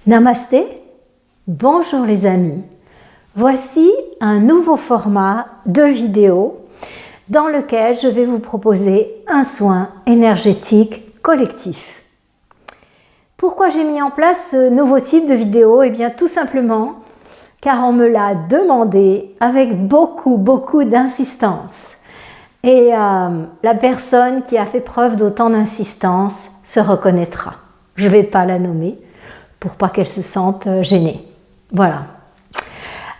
Namasté, bonjour les amis. Voici un nouveau format de vidéo dans lequel je vais vous proposer un soin énergétique collectif. Pourquoi j'ai mis en place ce nouveau type de vidéo? Eh bien tout simplement car on me l'a demandé avec beaucoup d'insistance. Et la personne qui a fait preuve d'autant d'insistance se reconnaîtra. Je ne vais pas la nommer pour pas qu'elle se sente gênée. Voilà.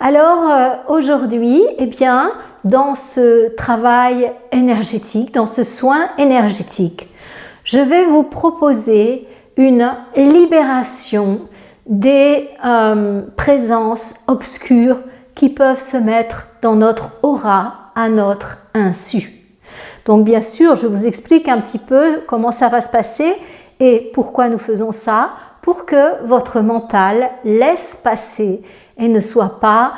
Alors aujourd'hui, eh bien, dans ce travail énergétique, dans ce soin énergétique, je vais vous proposer une libération des présences obscures qui peuvent se mettre dans notre aura à notre insu. Donc bien sûr, je vous explique un petit peu comment ça va se passer et pourquoi nous faisons ça, pour que votre mental laisse passer et ne soit pas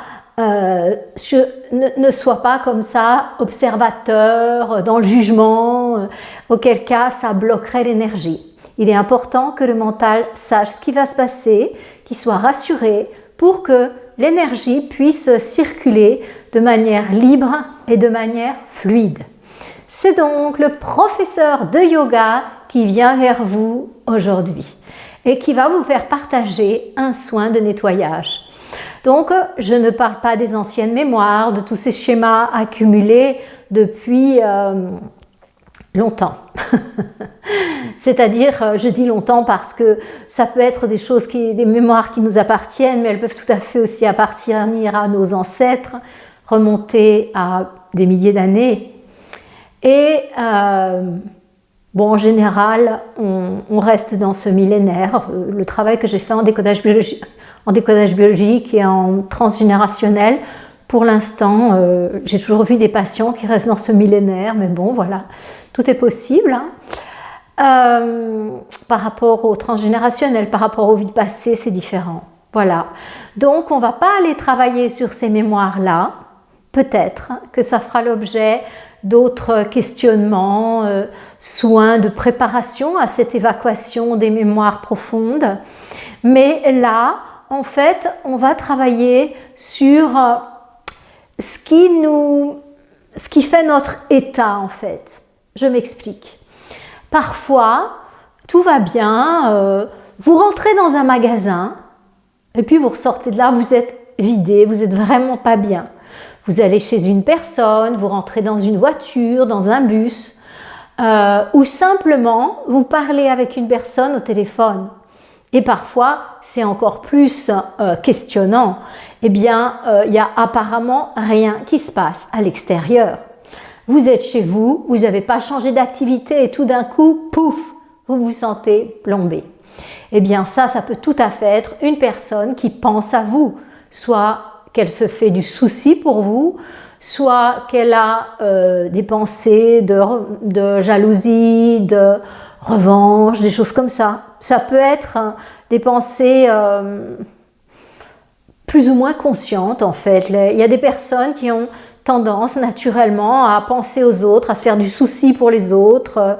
comme ça observateur dans le jugement, auquel cas ça bloquerait l'énergie. Il est important que le mental sache ce qui va se passer, qu'il soit rassuré pour que l'énergie puisse circuler de manière libre et de manière fluide. C'est donc le professeur de yoga qui vient vers vous aujourd'hui et qui va vous faire partager un soin de nettoyage. Donc, je ne parle pas des anciennes mémoires, de tous ces schémas accumulés depuis longtemps. C'est-à-dire, je dis longtemps parce que ça peut être des mémoires qui nous appartiennent, mais elles peuvent tout à fait aussi appartenir à nos ancêtres, remonter à des milliers d'années. Et bon, en général, on reste dans ce millénaire. Le travail que j'ai fait en décodage biologique et en transgénérationnel, pour l'instant, j'ai toujours vu des patients qui restent dans ce millénaire, mais bon, voilà, tout est possible. Par rapport au transgénérationnel, par rapport aux vies passées, c'est différent. Voilà. Donc, on ne va pas aller travailler sur ces mémoires-là. Peut-être que ça fera l'objet d'autres questionnements, soins de préparation à cette évacuation des mémoires profondes. Mais là, en fait, on va travailler sur ce qui fait notre état, en fait. Je m'explique. Parfois, tout va bien, vous rentrez dans un magasin et puis vous ressortez de là, vous êtes vidé, vous n'êtes vraiment pas bien. Vous allez chez une personne, vous rentrez dans une voiture, dans un bus, ou simplement vous parlez avec une personne au téléphone. Et parfois, c'est encore plus questionnant. Eh bien, il n'y a apparemment rien qui se passe à l'extérieur. Vous êtes chez vous, vous n'avez pas changé d'activité et tout d'un coup, pouf, vous vous sentez plombé. Eh bien, ça peut tout à fait être une personne qui pense à vous, soit qu'elle se fait du souci pour vous, soit qu'elle a des pensées de jalousie, de revanche, des choses comme ça. Ça peut être des pensées plus ou moins conscientes en fait. Il y a des personnes qui ont tendance naturellement à penser aux autres, à se faire du souci pour les autres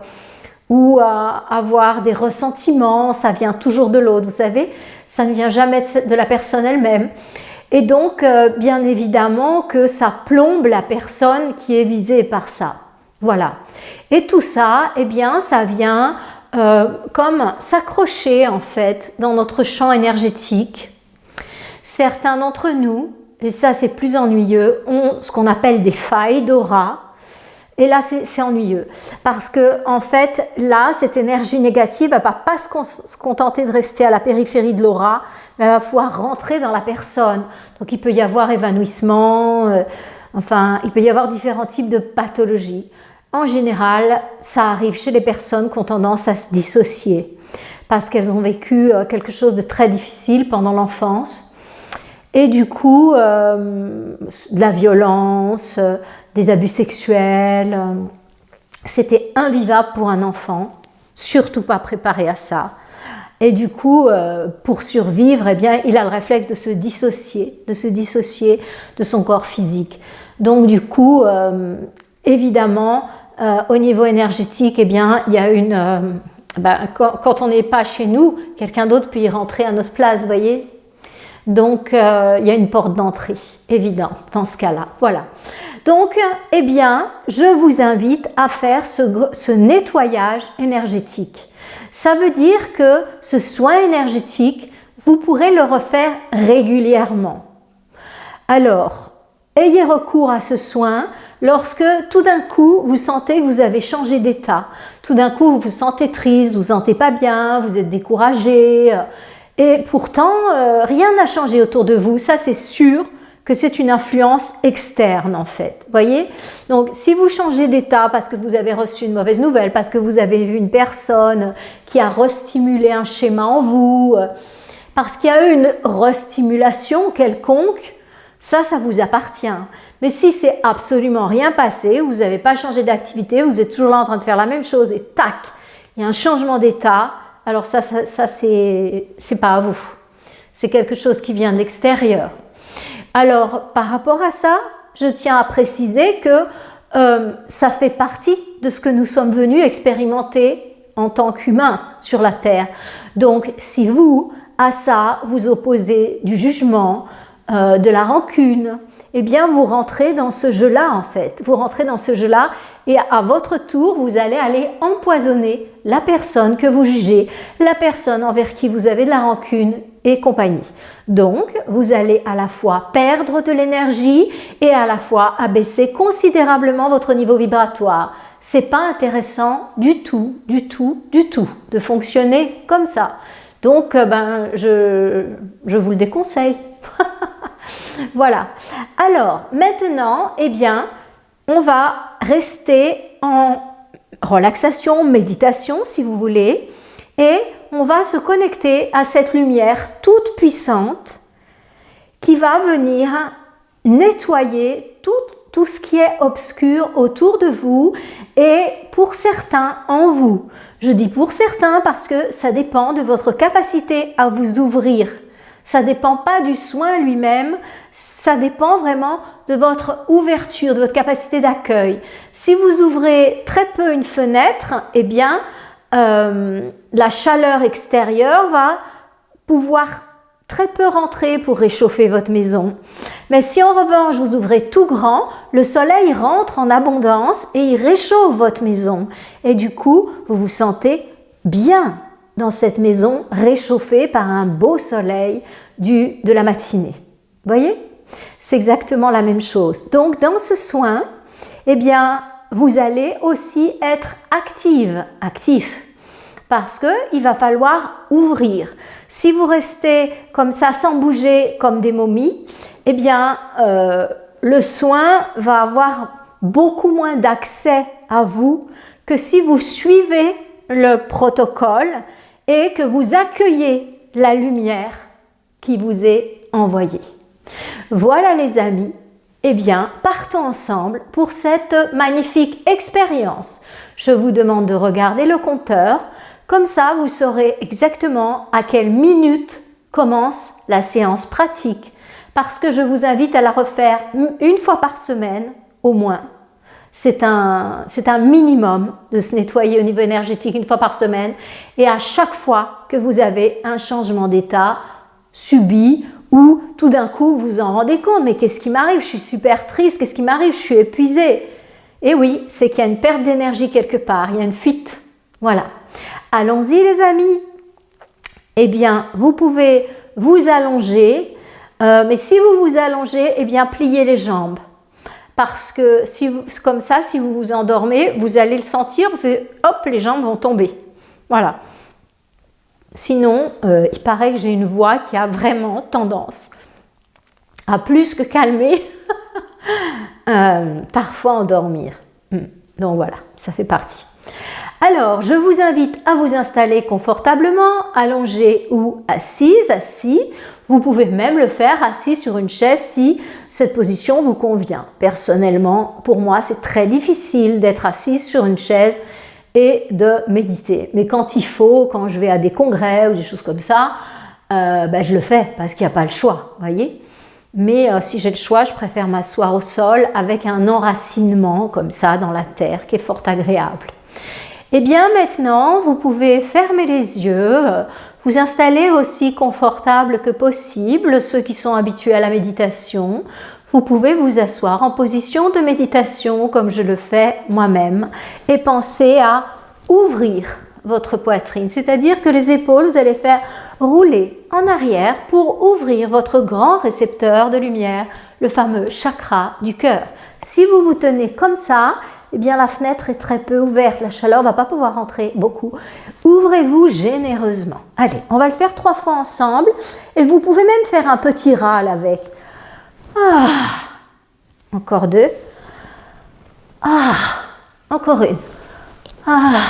ou à avoir des ressentiments. Ça vient toujours de l'autre, vous savez, ça ne vient jamais de la personne elle-même. Et donc, bien évidemment que ça plombe la personne qui est visée par ça. Voilà. Et tout ça, eh bien, ça vient comme s'accrocher en fait dans notre champ énergétique. Certains d'entre nous, et ça c'est plus ennuyeux, ont ce qu'on appelle des failles d'aura. Et là, c'est ennuyeux. Parce que, en fait, là, cette énergie négative ne va pas se contenter de rester à la périphérie de l'aura, mais elle va pouvoir rentrer dans la personne. Donc, il peut y avoir évanouissement, il peut y avoir différents types de pathologies. En général, ça arrive chez les personnes qui ont tendance à se dissocier parce qu'elles ont vécu quelque chose de très difficile pendant l'enfance. Et du coup, de la violence, des abus sexuels, c'était invivable pour un enfant, surtout pas préparé à ça. Et du coup, pour survivre, eh bien, il a le réflexe de se dissocier de son corps physique. Donc du coup, évidemment, au niveau énergétique, eh bien, il y a une quand on n'est pas chez nous, quelqu'un d'autre peut y rentrer à notre place, vous voyez. Donc, il y a une porte d'entrée, évident, dans ce cas-là. Voilà. Donc, eh bien, je vous invite à faire ce nettoyage énergétique. Ça veut dire que ce soin énergétique, vous pourrez le refaire régulièrement. Alors, ayez recours à ce soin lorsque tout d'un coup, vous sentez que vous avez changé d'état. Tout d'un coup, vous vous sentez triste, vous ne vous sentez pas bien, vous êtes découragé. Et pourtant, rien n'a changé autour de vous. Ça, c'est sûr que c'est une influence externe, en fait. Voyez? Donc, si vous changez d'état parce que vous avez reçu une mauvaise nouvelle, parce que vous avez vu une personne qui a restimulé un schéma en vous, parce qu'il y a eu une restimulation quelconque, ça vous appartient. Mais si c'est absolument rien passé, vous n'avez pas changé d'activité, vous êtes toujours là en train de faire la même chose et tac, il y a un changement d'état, alors ça c'est pas à vous. C'est quelque chose qui vient de l'extérieur. Alors, par rapport à ça, je tiens à préciser que ça fait partie de ce que nous sommes venus expérimenter en tant qu'humains sur la Terre. Donc, si vous, à ça, vous opposez du jugement, de la rancune, eh bien, vous rentrez dans ce jeu-là, en fait. Vous rentrez dans ce jeu-là et à votre tour, vous allez aller empoisonner la personne que vous jugez, la personne envers qui vous avez de la rancune et compagnie. Donc, vous allez à la fois perdre de l'énergie et à la fois abaisser considérablement votre niveau vibratoire. C'est pas intéressant du tout, du tout, du tout de fonctionner comme ça. Donc, je vous le déconseille. Voilà. Alors, maintenant, eh bien, on va rester en relaxation, méditation, si vous voulez, et on va se connecter à cette lumière toute puissante qui va venir nettoyer tout ce qui est obscur autour de vous et pour certains en vous. Je dis pour certains parce que ça dépend de votre capacité à vous ouvrir. Ça ne dépend pas du soin lui-même, ça dépend vraiment de votre ouverture, de votre capacité d'accueil. Si vous ouvrez très peu une fenêtre, eh bien, la chaleur extérieure va pouvoir très peu rentrer pour réchauffer votre maison. Mais si en revanche vous ouvrez tout grand, le soleil rentre en abondance et il réchauffe votre maison. Et du coup, vous vous sentez bien dans cette maison réchauffée par un beau soleil de la matinée. Vous voyez? C'est exactement la même chose. Donc, dans ce soin, eh bien, vous allez aussi être actif, parce qu'il va falloir ouvrir. Si vous restez comme ça, sans bouger, comme des momies, eh bien, le soin va avoir beaucoup moins d'accès à vous que si vous suivez le protocole et que vous accueillez la lumière qui vous est envoyée. Voilà les amis, eh bien, partons ensemble pour cette magnifique expérience. Je vous demande de regarder le compteur, comme ça vous saurez exactement à quelle minute commence la séance pratique, parce que je vous invite à la refaire une fois par semaine au moins. C'est un minimum de se nettoyer au niveau énergétique une fois par semaine et à chaque fois que vous avez un changement d'état subi ou tout d'un coup vous vous en rendez compte, mais qu'est-ce qui m'arrive? Je suis super triste, qu'est-ce qui m'arrive? Je suis épuisée. Et oui, c'est qu'il y a une perte d'énergie quelque part, il y a une fuite. Voilà. Allons-y les amis. Eh bien, vous pouvez vous allonger, mais si vous vous allongez, eh bien, pliez les jambes. Parce que comme ça, si vous vous endormez, vous allez le sentir, parce que hop, les jambes vont tomber. Voilà. Sinon, il paraît que j'ai une voix qui a vraiment tendance à plus que calmer, parfois endormir. Donc voilà, ça fait partie. Alors, je vous invite à vous installer confortablement, allongé ou assis. Vous pouvez même le faire assis sur une chaise si cette position vous convient. Personnellement, pour moi, c'est très difficile d'être assise sur une chaise et de méditer. Mais quand il faut, quand je vais à des congrès ou des choses comme ça, je le fais parce qu'il n'y a pas le choix, voyez. Mais si j'ai le choix, je préfère m'asseoir au sol avec un enracinement comme ça dans la terre qui est fort agréable. Et bien maintenant, vous pouvez fermer les yeux, vous installer aussi confortable que possible, ceux qui sont habitués à la méditation. Vous pouvez vous asseoir en position de méditation comme je le fais moi-même et penser à ouvrir votre poitrine, c'est-à-dire que les épaules, vous allez faire rouler en arrière pour ouvrir votre grand récepteur de lumière, le fameux chakra du cœur. Si vous vous tenez comme ça, eh bien la fenêtre est très peu ouverte, la chaleur ne va pas pouvoir rentrer beaucoup. Ouvrez-vous généreusement. Allez, on va le faire 3 fois ensemble et vous pouvez même faire un petit râle avec. Ah, encore 2. Ah, encore une. Ah,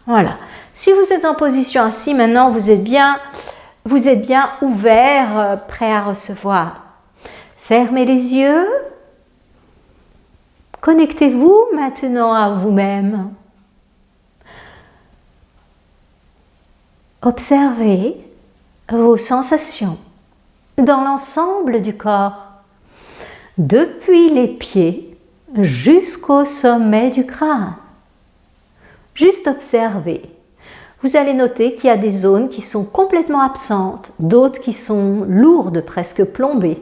voilà. Si vous êtes en position ainsi, maintenant vous êtes bien ouvert, prêt à recevoir. Fermez les yeux. Connectez-vous maintenant à vous-même. Observez vos sensations dans l'ensemble du corps, depuis les pieds jusqu'au sommet du crâne. Juste observez. Vous allez noter qu'il y a des zones qui sont complètement absentes, d'autres qui sont lourdes, presque plombées,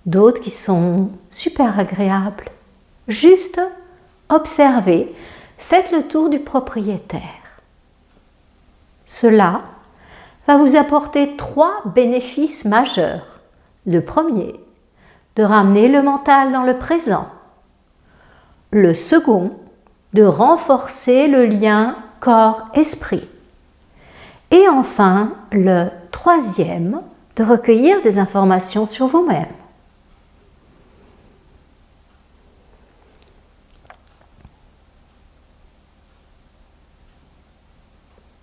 d'autres qui sont super agréables. Juste observez, faites le tour du propriétaire. Cela va vous apporter 3 bénéfices majeurs. Le premier, de ramener le mental dans le présent. Le second, de renforcer le lien corps-esprit. Et enfin, le troisième, de recueillir des informations sur vous-même.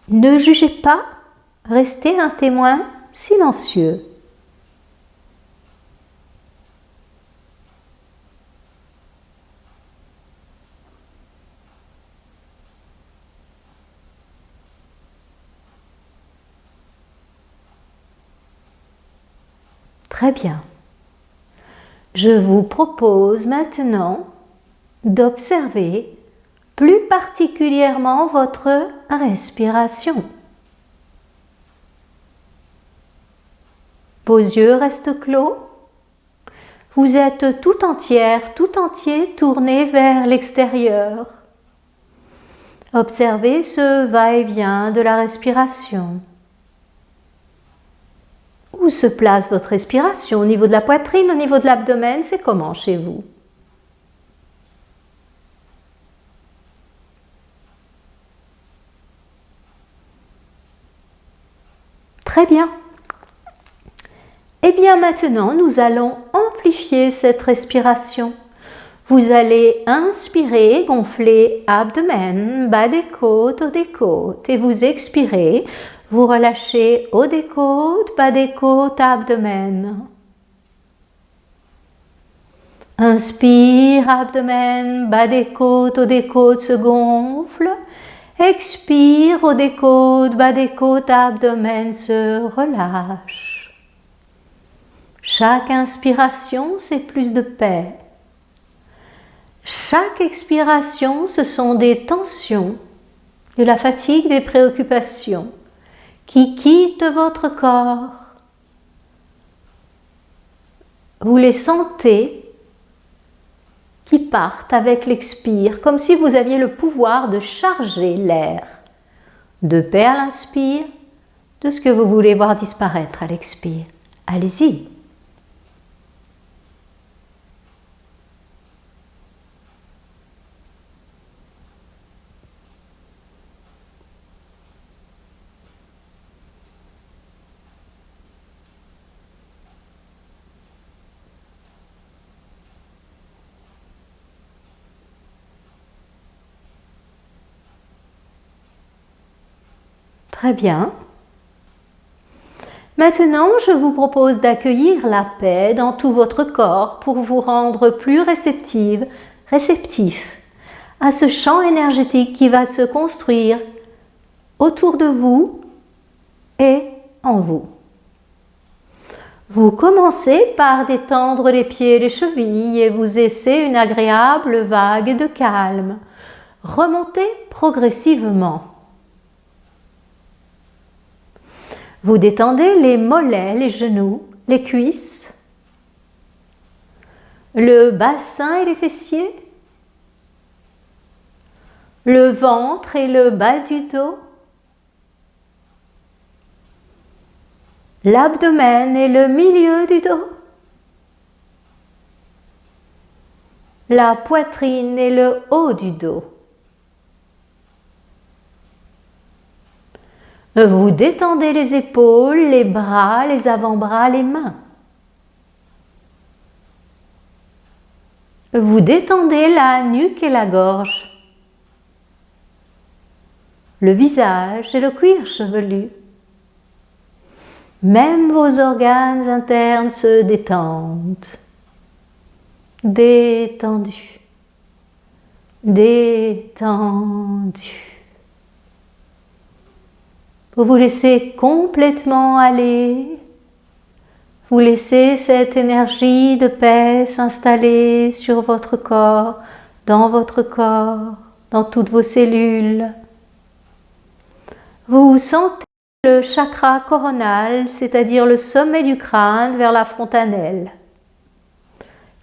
Ne jugez pas, restez un témoin silencieux. Très bien. Je vous propose maintenant d'observer plus particulièrement votre respiration. Vos yeux restent clos. Vous êtes tout entière, tout entier tourné vers l'extérieur. Observez ce va-et-vient de la respiration. Où se place votre respiration? Au niveau de la poitrine, au niveau de l'abdomen, c'est comment chez vous? Très bien. Et bien maintenant, nous allons amplifier cette respiration. Vous allez inspirer, gonfler abdomen, bas des côtes, haut des côtes. Et vous expirez, vous relâchez haut des côtes, bas des côtes, abdomen. Inspire, abdomen, bas des côtes, haut des côtes se gonfle. Expire, haut des côtes, bas des côtes, abdomen se relâche. Chaque inspiration, c'est plus de paix. Chaque expiration, ce sont des tensions, de la fatigue, des préoccupations qui quittent votre corps. Vous les sentez qui partent avec l'expire, comme si vous aviez le pouvoir de charger l'air de paix à l'inspire, de ce que vous voulez voir disparaître à l'expire. Allez-y. Très bien. Maintenant, je vous propose d'accueillir la paix dans tout votre corps pour vous rendre plus réceptif à ce champ énergétique qui va se construire autour de vous et en vous. Vous commencez par détendre les pieds et les chevilles et vous laissez une agréable vague de calme remontez progressivement. Vous détendez les mollets, les genoux, les cuisses, le bassin et les fessiers, le ventre et le bas du dos, l'abdomen et le milieu du dos, la poitrine et le haut du dos. Vous détendez les épaules, les bras, les avant-bras, les mains. Vous détendez la nuque et la gorge, le visage et le cuir chevelu. Même vos organes internes se détendent. Détendus, détendus. Vous vous laissez complètement aller. Vous laissez cette énergie de paix s'installer sur votre corps, dans toutes vos cellules. Vous sentez le chakra coronal, c'est-à-dire le sommet du crâne vers la fontanelle,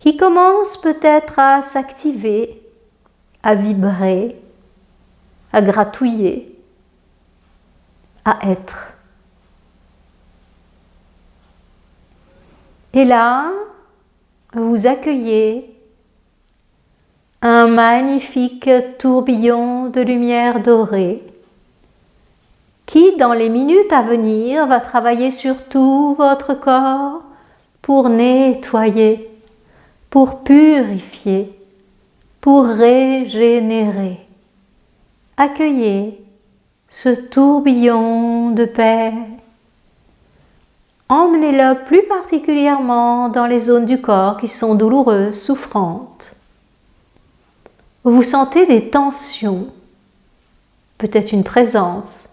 qui commence peut-être à s'activer, à vibrer, à gratouiller, à être. Et là, vous accueillez un magnifique tourbillon de lumière dorée qui, dans les minutes à venir, va travailler sur tout votre corps pour nettoyer, pour purifier, pour régénérer. Accueillez ce tourbillon de paix. Emmenez-le plus particulièrement dans les zones du corps qui sont douloureuses, souffrantes. Vous sentez des tensions, peut-être une présence.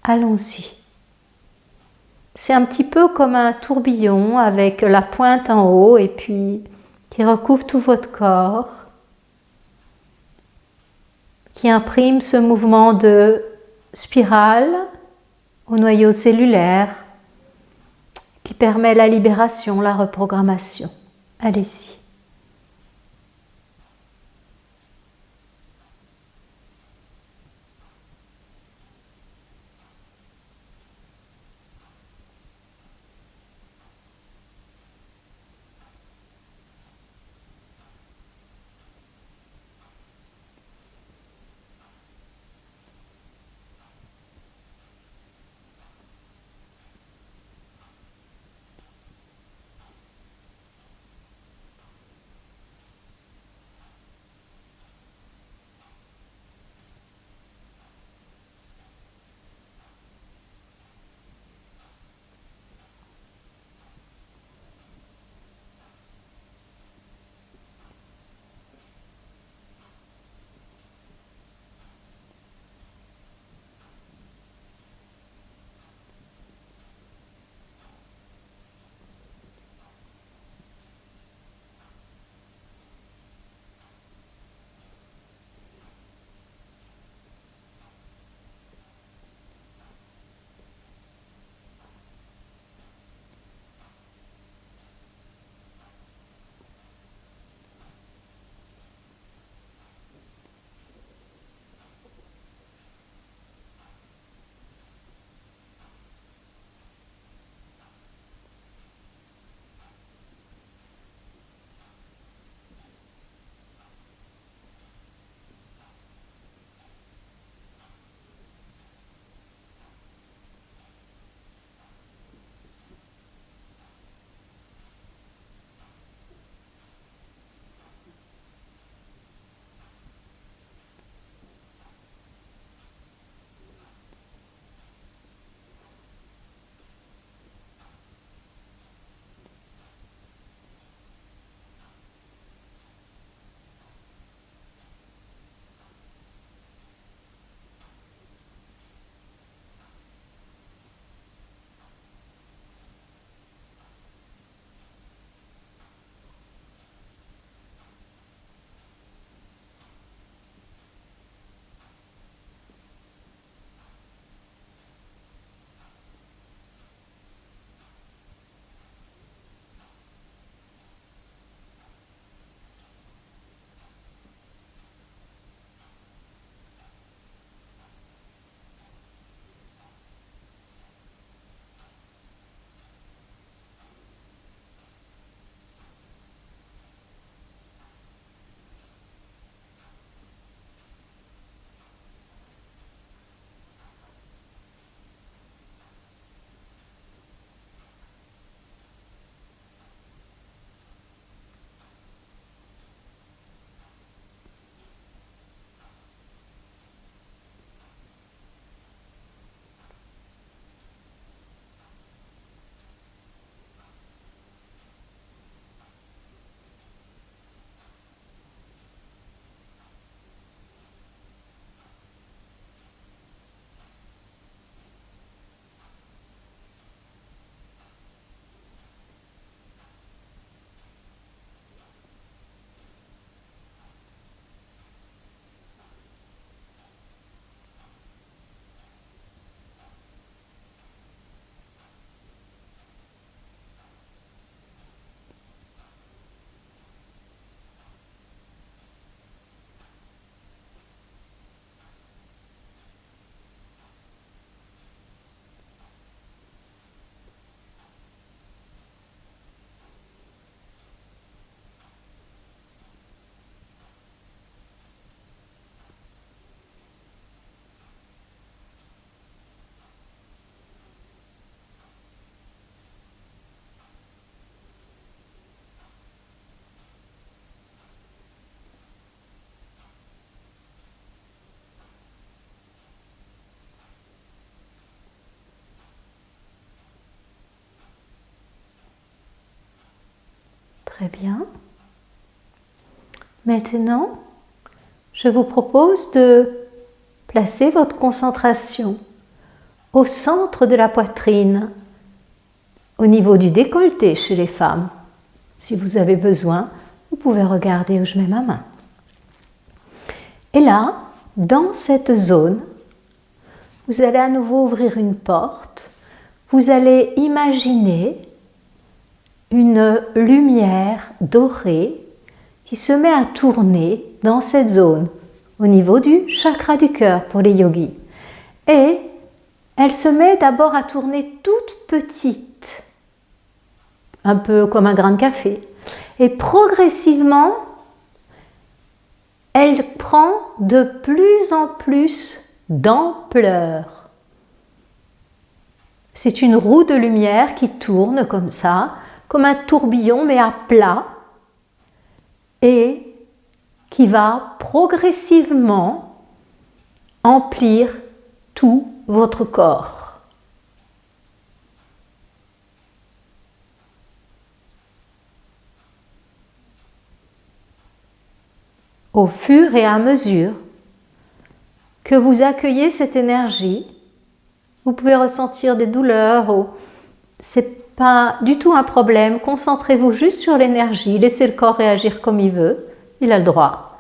Allons-y. C'est un petit peu comme un tourbillon avec la pointe en haut et puis qui recouvre tout votre corps, qui imprime ce mouvement de spirale au noyau cellulaire, qui permet la libération, la reprogrammation. Allez-y. Très bien. Maintenant, je vous propose de placer votre concentration au centre de la poitrine, au niveau du décolleté chez les femmes. Si vous avez besoin, vous pouvez regarder où je mets ma main. Et là, dans cette zone, vous allez à nouveau ouvrir une porte. Vous allez imaginer une lumière dorée qui se met à tourner dans cette zone, au niveau du chakra du cœur pour les yogis. Et elle se met d'abord à tourner toute petite, un peu comme un grain de café. Et progressivement, elle prend de plus en plus d'ampleur. C'est une roue de lumière qui tourne comme ça, comme un tourbillon mais à plat, et qui va progressivement emplir tout votre corps. Au fur et à mesure que vous accueillez cette énergie, vous pouvez ressentir des douleurs, c'est pas du tout un problème, concentrez-vous juste sur l'énergie, laissez le corps réagir comme il veut, il a le droit.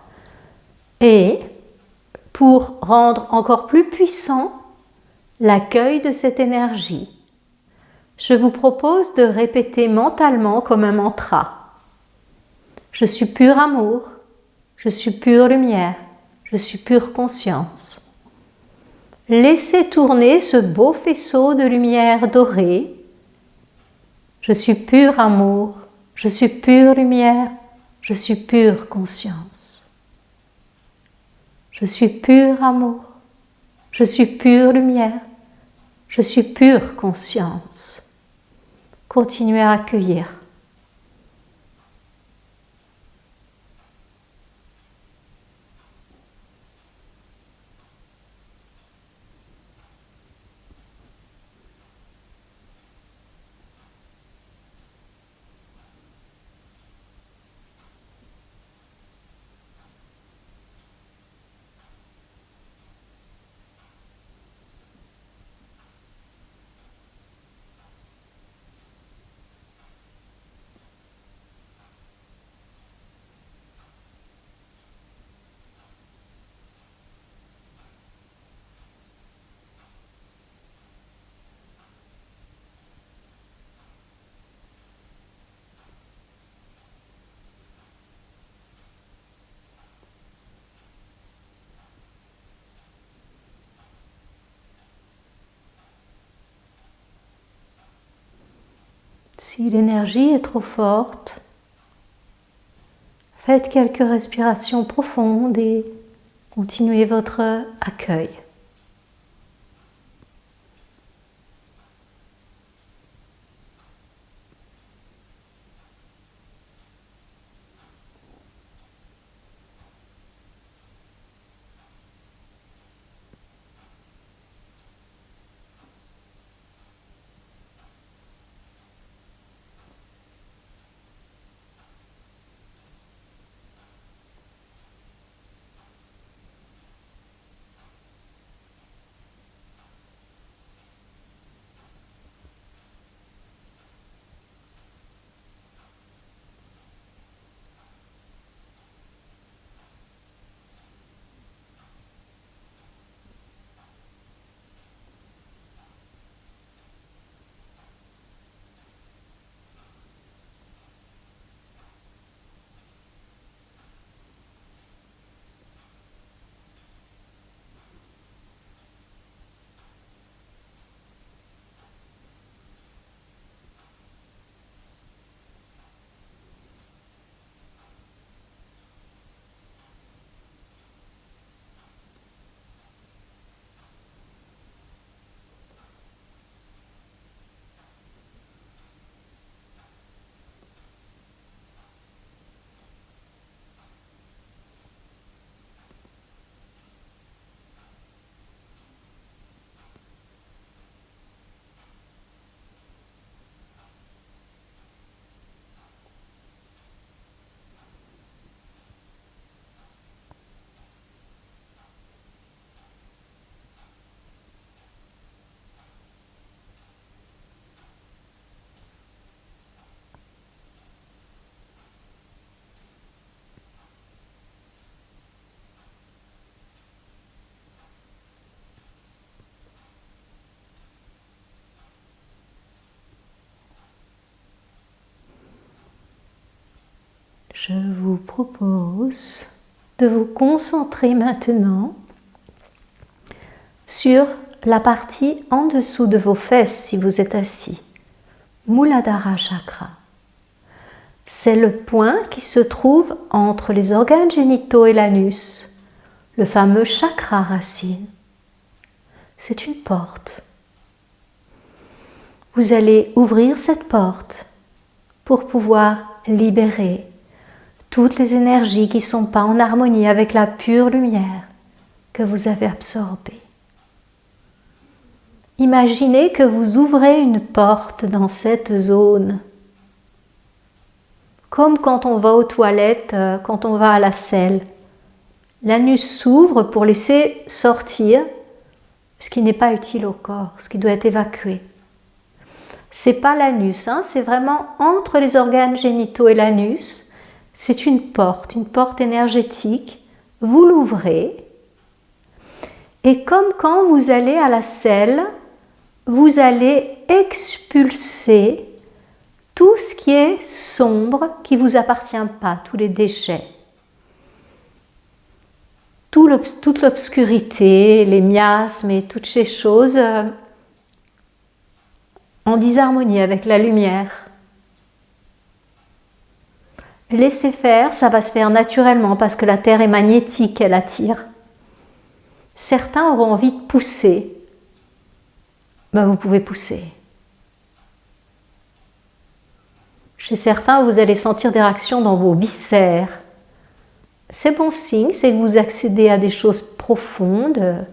Et pour rendre encore plus puissant l'accueil de cette énergie, je vous propose de répéter mentalement comme un mantra. Je suis pur amour, je suis pure lumière, je suis pure conscience. Laissez tourner ce beau faisceau de lumière dorée. Je suis pur amour, je suis pure lumière, je suis pure conscience. Je suis pur amour, je suis pure lumière, je suis pure conscience. Continuez à accueillir. Si l'énergie est trop forte, faites quelques respirations profondes et continuez votre accueil. Je vous propose de vous concentrer maintenant sur la partie en dessous de vos fesses si vous êtes assis, Muladhara Chakra. C'est le point qui se trouve entre les organes génitaux et l'anus, le fameux chakra racine. C'est une porte. Vous allez ouvrir cette porte pour pouvoir libérer toutes les énergies qui ne sont pas en harmonie avec la pure lumière que vous avez absorbée. Imaginez que vous ouvrez une porte dans cette zone, comme quand on va aux toilettes, quand on va à la selle. L'anus s'ouvre pour laisser sortir ce qui n'est pas utile au corps, ce qui doit être évacué. C'est pas l'anus, c'est vraiment entre les organes génitaux et l'anus. C'est une porte énergétique. Vous l'ouvrez. Et comme quand vous allez à la selle, vous allez expulser tout ce qui est sombre, qui ne vous appartient pas, tous les déchets. Toute l'obscurité, les miasmes et toutes ces choses en disharmonie avec la lumière. Laissez faire, ça va se faire naturellement parce que la Terre est magnétique, elle attire. Certains auront envie de pousser. Vous pouvez pousser. Chez certains, vous allez sentir des réactions dans vos viscères. C'est bon signe, c'est que vous accédez à des choses profondes.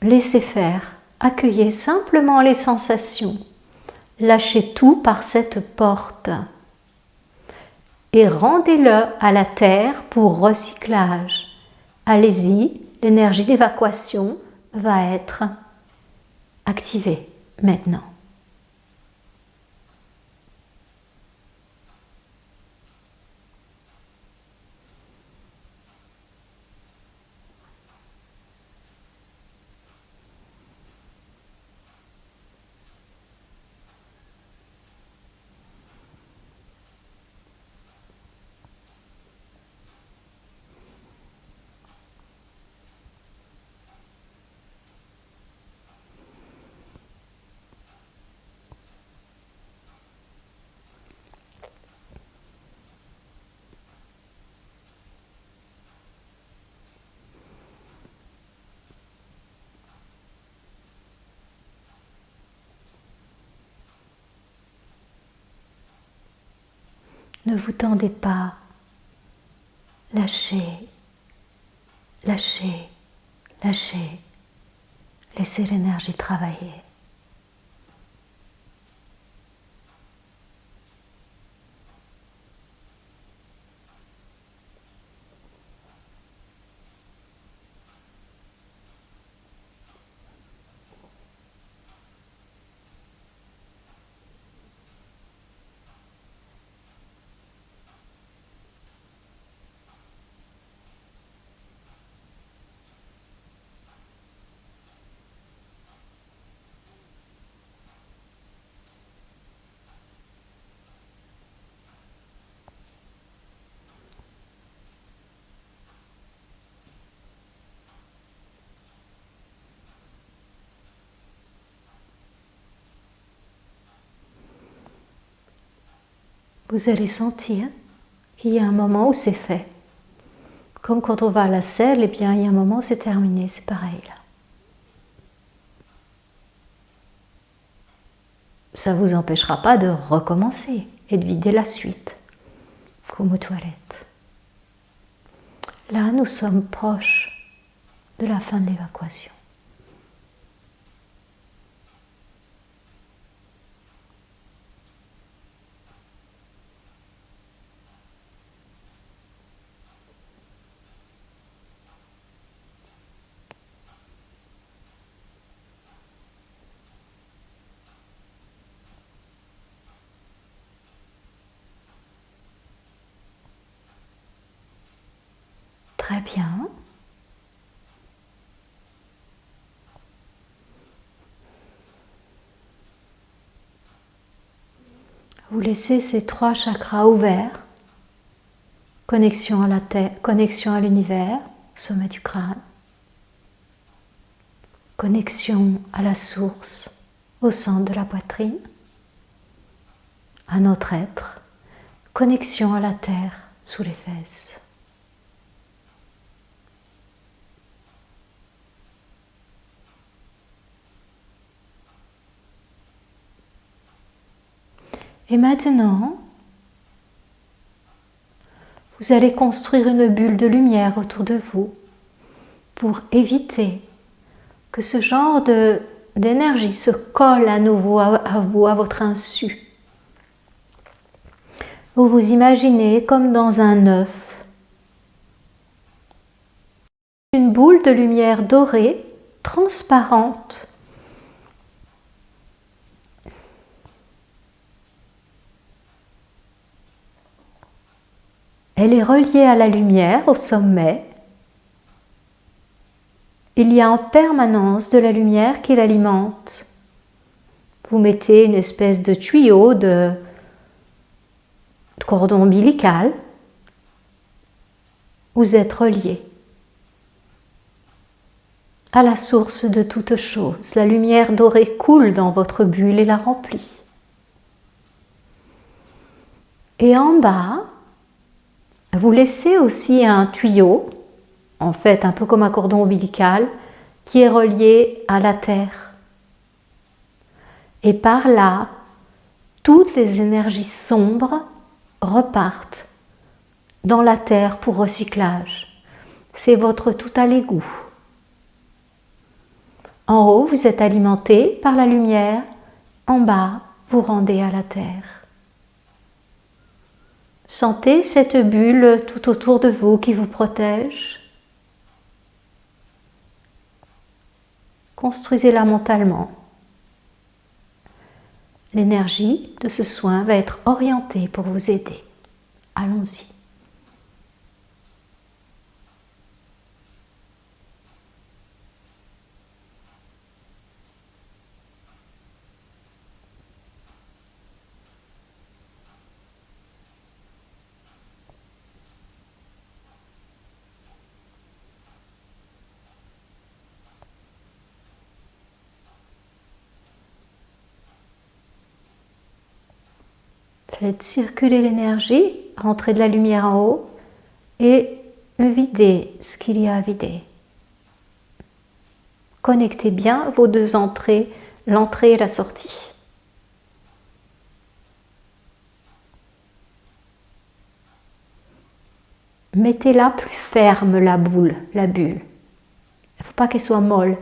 Laissez faire. Accueillez simplement les sensations. Lâchez tout par cette porte. Et rendez-le à la terre pour recyclage. Allez-y, l'énergie d'évacuation va être activée maintenant. Ne vous tendez pas. Lâchez, lâchez, lâchez. Laissez l'énergie travailler. Vous allez sentir qu'il y a un moment où c'est fait. Comme quand on va à la selle, il y a un moment où c'est terminé, c'est pareil là. Ça ne vous empêchera pas de recommencer et de vider la suite, comme aux toilettes. Là, nous sommes proches de la fin de l'évacuation. Très bien. Vous laissez ces 3 chakras ouverts. connexion à la terre, connexion à l'univers, sommet du crâne, connexion à la source, au centre de la poitrine, à notre être, connexion à la terre, sous les fesses. Et maintenant, vous allez construire une bulle de lumière autour de vous pour éviter que ce genre d'énergie se colle à nouveau à vous, à votre insu. Vous vous imaginez comme dans un œuf, une boule de lumière dorée, transparente. Elle est reliée à la lumière au sommet. Il y a en permanence de la lumière qui l'alimente. Vous mettez une espèce de tuyau de cordon ombilical. Vous êtes relié à la source de toute chose. La lumière dorée coule dans votre bulle et la remplit. Et en bas, vous laissez aussi un tuyau, en fait un peu comme un cordon ombilical, qui est relié à la terre. Et par là, toutes les énergies sombres repartent dans la terre pour recyclage. C'est votre tout à l'égout. En haut, vous êtes alimenté par la lumière. En bas, vous rendez à la terre. Sentez cette bulle tout autour de vous qui vous protège. Construisez-la mentalement. L'énergie de ce soin va être orientée pour vous aider. Allons-y. Faites circuler l'énergie, rentrez de la lumière en haut et videz ce qu'il y a à vider. Connectez bien vos deux entrées, l'entrée et la sortie. Mettez-la plus ferme, la boule, la bulle. Il ne faut pas qu'elle soit molle.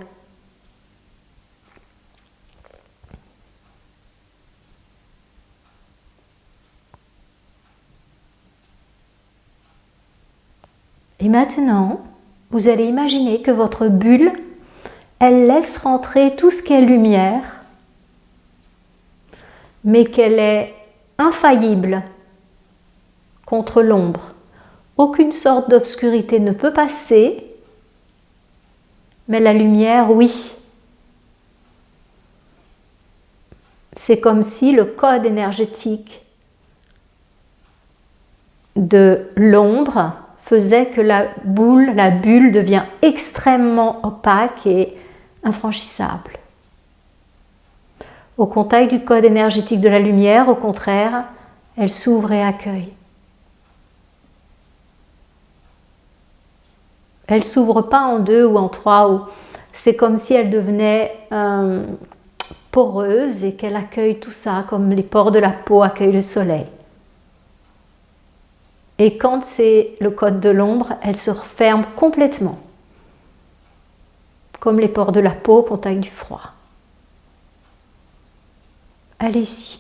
Et maintenant, vous allez imaginer que votre bulle, elle laisse rentrer tout ce qui est lumière, mais qu'elle est infaillible contre l'ombre. Aucune sorte d'obscurité ne peut passer, mais la lumière, oui. C'est comme si le code énergétique de l'ombre faisait que la bulle devient extrêmement opaque et infranchissable. Au contact du code énergétique de la lumière, au contraire, elle s'ouvre et accueille. Elle ne s'ouvre pas en deux ou en trois, c'est comme si elle devenait poreuse et qu'elle accueille tout ça comme les pores de la peau accueillent le soleil. Et quand c'est le code de l'ombre, elle se referme complètement, comme les pores de la peau au contact du froid. Allez-y.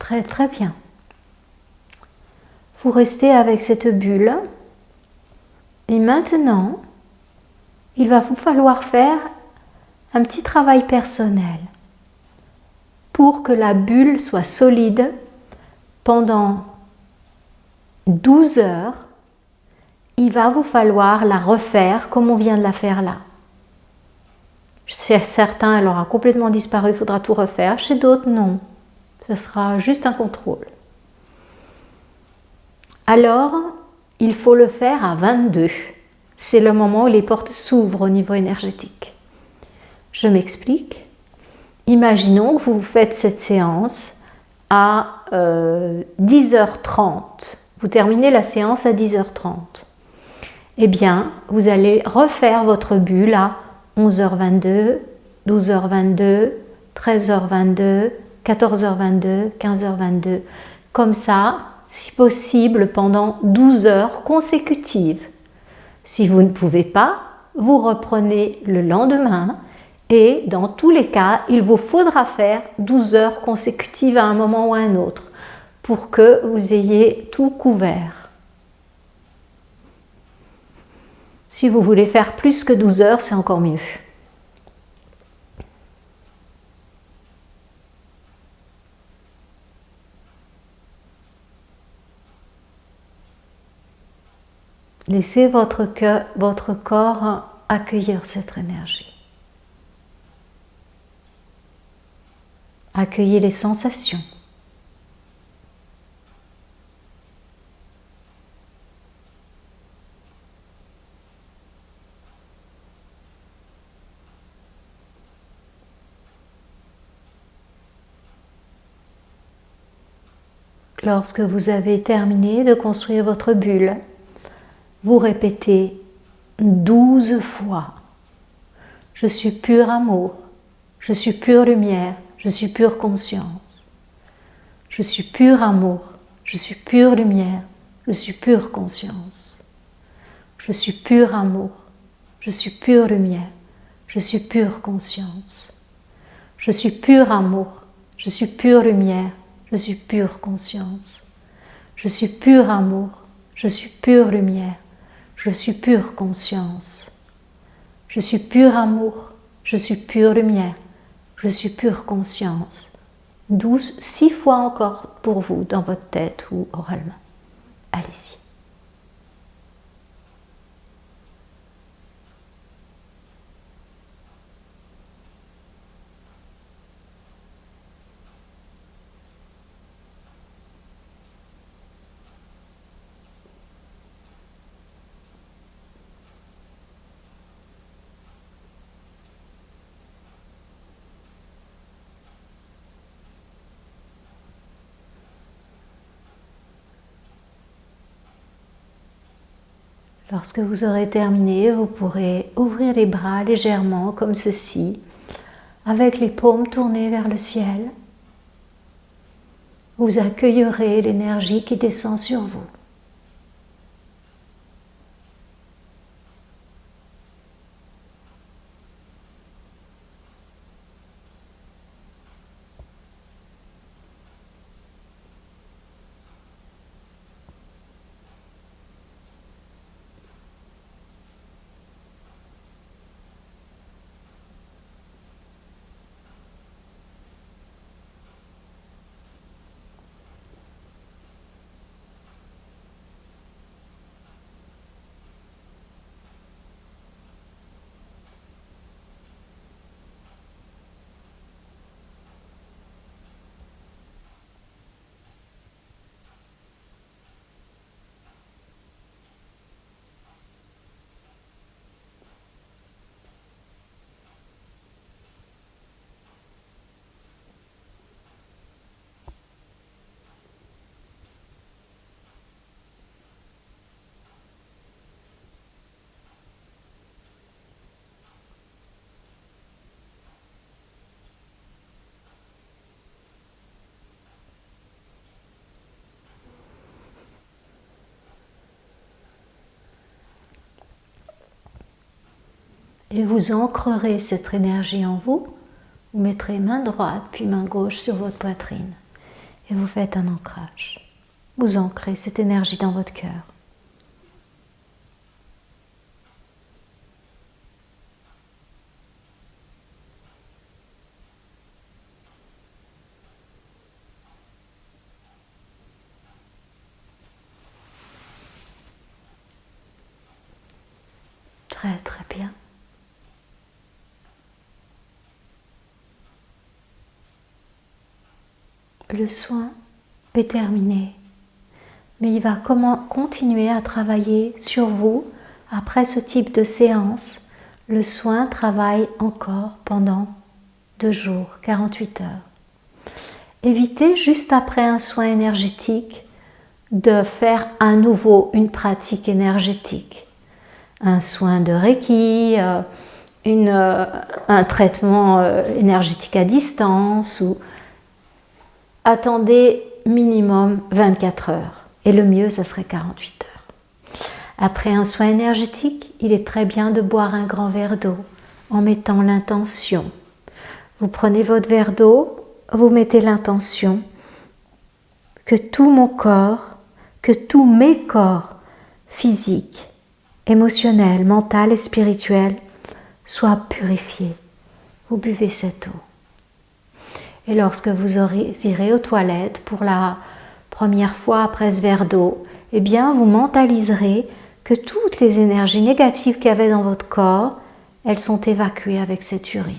Très très bien. Vous restez avec cette bulle. Et maintenant, il va vous falloir faire un petit travail personnel pour que la bulle soit solide pendant 12 heures. Il va vous falloir la refaire comme on vient de la faire là. Chez certains, elle aura complètement disparu, il faudra tout refaire. Chez d'autres, non. Ce sera juste un contrôle. Alors, il faut le faire à 22. C'est le moment où les portes s'ouvrent au niveau énergétique. Je m'explique. Imaginons que vous faites cette séance à 10h30. Vous terminez la séance à 10h30. Eh bien, vous allez refaire votre bulle à 11h22, 12h22, 13h22, 14h22, 15h22. Comme ça, si possible, pendant 12 heures consécutives. Si vous ne pouvez pas, vous reprenez le lendemain et dans tous les cas, il vous faudra faire 12 heures consécutives à un moment ou à un autre pour que vous ayez tout couvert. Si vous voulez faire plus que 12 heures, c'est encore mieux. Laissez votre corps accueillir cette énergie. Accueillez les sensations. Lorsque vous avez terminé de construire votre bulle, vous répétez 12 fois. Je suis pur amour, je suis pure lumière, je suis pure conscience. Je suis pur amour, je suis pure lumière, je suis pure conscience. Je suis pur amour, je suis pure lumière, je suis pure conscience. Je suis pur amour, je suis pure lumière, je suis pure conscience. Je suis pur amour, je suis pure lumière, je suis pure conscience. Je suis pur amour, je suis pure lumière, je suis pure conscience. 6 fois encore pour vous dans votre tête ou oralement. Allez-y. Lorsque vous aurez terminé, vous pourrez ouvrir les bras légèrement comme ceci, avec les paumes tournées vers le ciel. Vous accueillerez l'énergie qui descend sur vous. Et vous ancrerez cette énergie en vous. Vous mettrez main droite puis main gauche sur votre poitrine. Et et vous faites un ancrage. Vous ancrez cette énergie dans votre cœur. Très très bien. Le soin est terminé, mais il va continuer à travailler sur vous. Après ce type de séance, le soin travaille encore pendant 2 jours, 48 heures. Évitez juste après un soin énergétique de faire à nouveau une pratique énergétique. Un soin de Reiki, un traitement énergétique à distance, ou attendez minimum 24 heures et le mieux ça serait 48 heures. Après un soin énergétique, il est très bien de boire un grand verre d'eau en mettant l'intention. Vous prenez votre verre d'eau, vous mettez l'intention que tout mon corps, que tous mes corps physiques, émotionnel, mental et spirituel soit purifié. Vous buvez cette eau. Et lorsque vous irez aux toilettes pour la première fois après ce verre d'eau, eh bien vous mentaliserez que toutes les énergies négatives qu'il y avait dans votre corps, elles sont évacuées avec cette urine.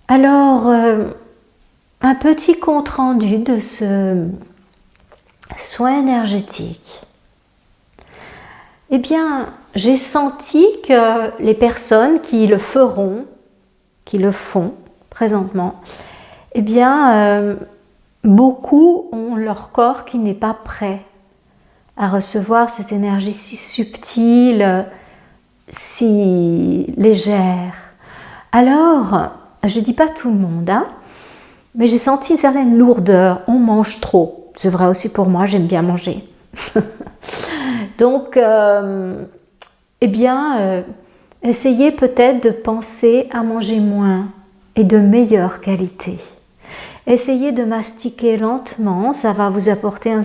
Alors, un petit compte-rendu de ce soin énergétique. Eh bien, j'ai senti que les personnes qui le feront, qui le font présentement, eh bien, beaucoup ont leur corps qui n'est pas prêt à recevoir cette énergie si subtile, si légère. Alors, je ne dis pas tout le monde, hein, mais j'ai senti une certaine lourdeur. On mange trop. C'est vrai aussi pour moi, j'aime bien manger. Donc, eh bien, essayez peut-être de penser à manger moins et de meilleure qualité. Essayez de mastiquer lentement, ça va vous apporter une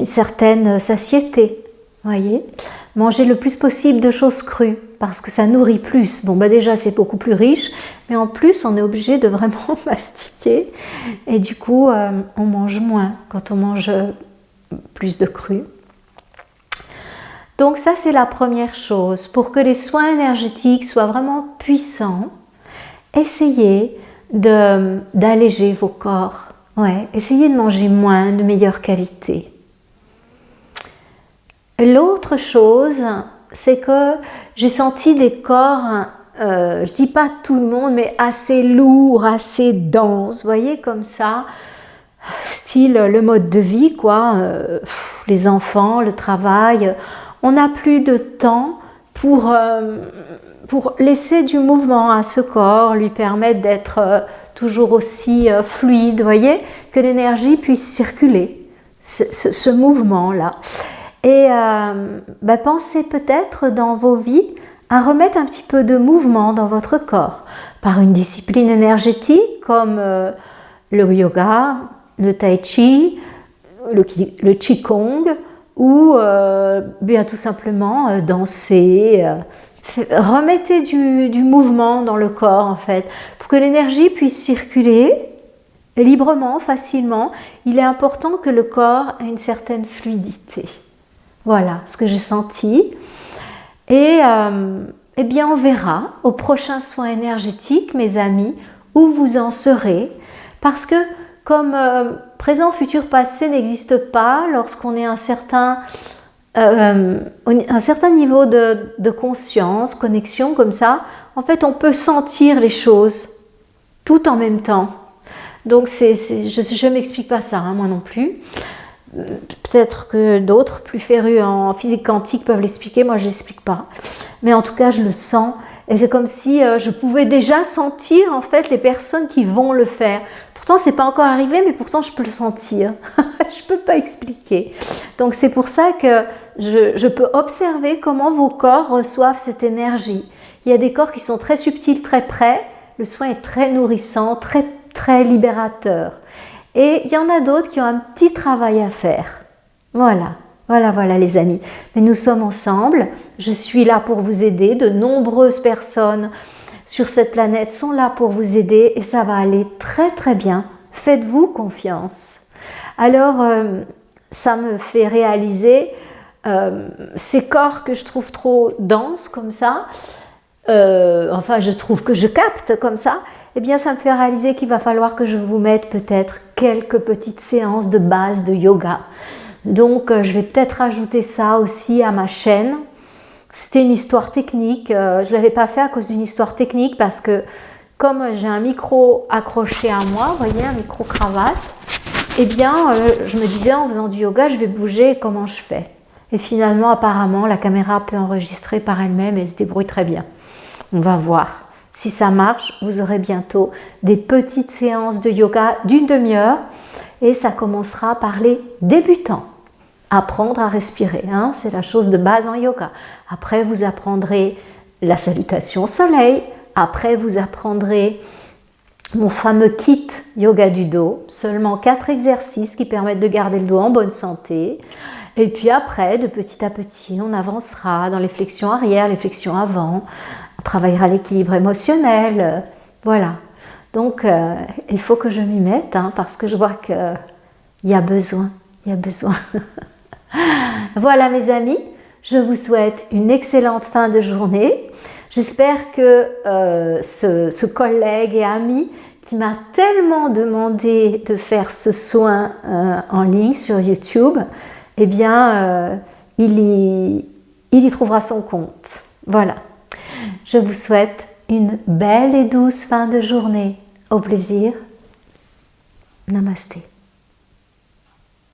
certaine satiété. Voyez, mangez le plus possible de choses crues parce que ça nourrit plus. Bon, bah déjà, c'est beaucoup plus riche, mais en plus, on est obligé de vraiment mastiquer et du coup, on mange moins quand on mange plus de cru. Donc ça, c'est la première chose. Pour que les soins énergétiques soient vraiment puissants, essayez d'alléger vos corps. Ouais, essayez de manger moins, de meilleure qualité. L'autre chose, c'est que j'ai senti des corps, je ne dis pas tout le monde, mais assez lourds, assez denses, vous voyez, comme ça, style le mode de vie, quoi, les enfants, le travail. On n'a plus de temps pour laisser du mouvement à ce corps, lui permettre d'être toujours aussi fluide, vous voyez, que l'énergie puisse circuler, ce mouvement-là. Et pensez peut-être dans vos vies à remettre un petit peu de mouvement dans votre corps par une discipline énergétique comme le yoga, le tai chi, le qigong ou bien tout simplement danser. Remettez du mouvement dans le corps en fait pour que l'énergie puisse circuler librement, facilement. Il est important que le corps ait une certaine fluidité. Voilà ce que j'ai senti. Et eh bien, on verra au prochain soin énergétique, mes amis, où vous en serez. Parce que comme présent, futur, passé n'existe pas, lorsqu'on est à un certain niveau de conscience, connexion comme ça, en fait, on peut sentir les choses tout en même temps. Donc, je ne m'explique pas ça, hein, moi non plus. Peut-être que d'autres, plus férus en physique quantique, peuvent l'expliquer, moi je ne l'explique pas. Mais en tout cas, je le sens. Et c'est comme si je pouvais déjà sentir en fait les personnes qui vont le faire. Pourtant, ce n'est pas encore arrivé, mais pourtant je peux le sentir. Je ne peux pas expliquer. Donc c'est pour ça que je peux observer comment vos corps reçoivent cette énergie. Il y a des corps qui sont très subtils, très près, le soin est très nourrissant, très, très libérateur. Et il y en a d'autres qui ont un petit travail à faire. Voilà, voilà les amis. Mais nous sommes ensemble, je suis là pour vous aider, de nombreuses personnes sur cette planète sont là pour vous aider et ça va aller très très bien. Faites-vous confiance. Alors, ça me fait réaliser ces corps que je trouve trop denses comme ça, enfin je trouve que je capte comme ça, eh bien ça me fait réaliser qu'il va falloir que je vous mette peut-être quelques petites séances de base de yoga. Donc je vais peut-être ajouter ça aussi à ma chaîne. C'était une histoire technique, je ne l'avais pas fait à cause d'une histoire technique parce que comme j'ai un micro accroché à moi, vous voyez, un micro cravate, eh bien je me disais en faisant du yoga, je vais bouger, comment je fais? Et finalement, apparemment, la caméra peut enregistrer par elle-même et elle se débrouille très bien. On va voir. Si ça marche, vous aurez bientôt des petites séances de yoga d'une demi-heure et ça commencera par les débutants. Apprendre à respirer, hein, c'est la chose de base en yoga. Après, vous apprendrez la salutation au soleil. Après, vous apprendrez mon fameux kit yoga du dos. Seulement 4 exercices qui permettent de garder le dos en bonne santé. Et puis après, de petit à petit, on avancera dans les flexions arrière, les flexions avant. On travaillera l'équilibre émotionnel. Voilà. Donc, il faut que je m'y mette, hein, parce que je vois qu'il y a besoin. Il y a besoin. Voilà mes amis, je vous souhaite une excellente fin de journée. J'espère que ce collègue et ami qui m'a tellement demandé de faire ce soin en ligne sur YouTube, eh bien, il y trouvera son compte. Voilà. Je vous souhaite une belle et douce fin de journée. Au plaisir. Namasté.